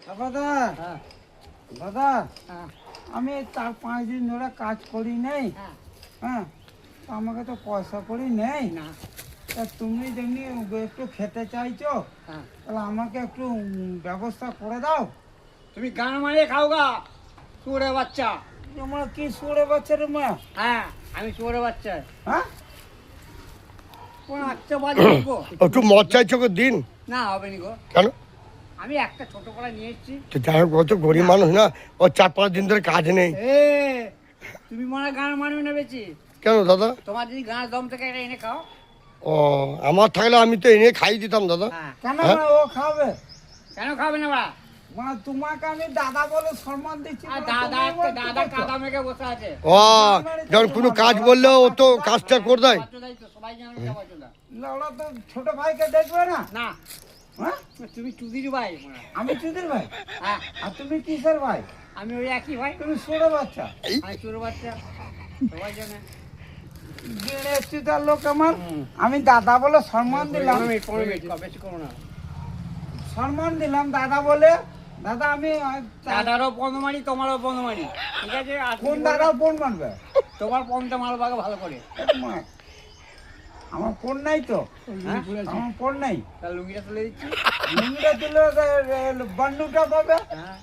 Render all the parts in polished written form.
দাদা দাদা আমি 4-5 দিন ধরে কাজ করি নেই। হ্যাঁ, তো আমাকে তো পয়সা করি নেই না। তা তুমি যেমনি একটু খেতে চাইছো, তাহলে আমাকে একটু ব্যবস্থা করে দাও। তুমি গান মারিয়ে খাও গা, শুয়োরের বাচ্চা। তোমার কি শুয়োরে বাচ্চা রে মা? হ্যাঁ, আমি শুয়োরের বাচ্চা। হ্যাঁ, কোন আচ্ছা বাজে গো? একটু মদ চাইছো গো দিন। না হবে নি গো। কেন? আমি একটা ছোট কলা নিয়ে এসেছি। তো যাই হোক, ও তো গরিব মানুষ না, ও 4-5 দিন ধরে কাজ নেই। এ তুমি মনে গান মারবে না বেশি? কেন দাদা? তোমার যদি গান দম থেকে একটা এনে খাও। ও, আমার থাকলে আমি তো এনে খাই দিতাম দাদা। হ্যাঁ, কেন হ্যাঁ? মা ও খাবে? কেন খাবে না বাড়া? মা তোমাকে আমি দাদা বলে সম্মান দিচ্ছি। আর বলে দাদা তুমি আমার কি দাদা করছো? কাদা মেঘে বসে আছে। ও, যখন কোনো কাজ বললে ও তো কাজটা করে দেয়। বাচ্চাদাই তো, সবাই জানে এটা বাচ্চাদা। না, ওরা তো ছোট ভাইকে দেখবে না। না, হ্যাঁ, তুমি চুদির ভাই মনে হয়। আমি চুদির ভাই। হ্যাঁ, আর তুমি কিসের ভাই? আমি ওই একই ভাই। তুমি শুয়োরে বাচ্চা। আমি চোর বাচ্চা, সবাই জানে। গেড়ে এসছি তার লোক আমার। আমি দাদা বলে সম্মান দিলাম। 15 মিনিট বেশি করো না। সম্মান দিলাম দাদা বলে। দাদা আমি দাদারও পণ্য মারি, তোমারও পণ্য মারি, ঠিক আছে? আর কোন দাদা ফোন মারবে? তোমার পণটা মাল বাগে ভালো করে। মা, আমার ফোন নাই তো। হ্যাঁ? আমার ফোন নাই। তার লুঙ্গিটা তুলে দিচ্ছি। লুঙ্গিটা তুলে বান্ডুটা পাবে। হ্যাঁ,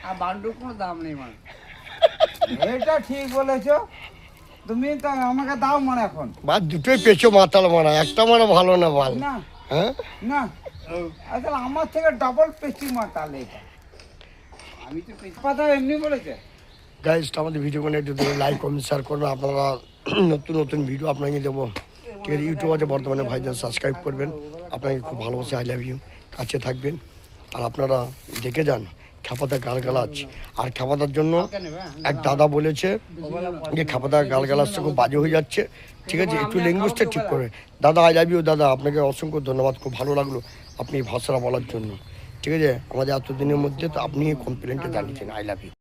আর বান্ডুর কোনো দাম নেই মাল। এটা ঠিক বলেছো। তুমি তো আমাকে দাও মানে এখন। বা দুটোই পেছো মাতাল মারা, একটা মারা ভালো না ভাল। না হ্যাঁ, না, আসলে আমার থেকে ডবল পেস্টি মাতাল এটা। আমি তো কথা এমনি বলেছে। গাইস, আমাদের ভিডিওগুলো একটু লাইক কমেন্ট শেয়ার করবেন। আপনারা নতুন নতুন ভিডিও আপনাকে দেবো, ঠিক আছে? ইউটিউব আছে বর্তমানে, ভাইজান সাবস্ক্রাইব করবেন। আপনাকে খুব ভালোবাসে, আই লাভ ইউ। কাছে থাকবেন। আর আপনারা দেখে যান খেপাদা গালগালাজ। আর খেপাদার জন্য এক দাদা বলেছে যে খেপাদা গালগালাজটা খুব বাজে হয়ে যাচ্ছে, ঠিক আছে? একটু ল্যাঙ্গুয়েজটা ঠিক করে। দাদা, আই লাভ ইউ দাদা, আপনাকে অসংখ্য ধন্যবাদ। খুব ভালো লাগলো আপনি এই ভাষাটা বলার জন্য, ঠিক আছে? আমাদের এতদিনের মধ্যে তো আপনি কমপ্লেনটা জানিয়েছেন। I love you.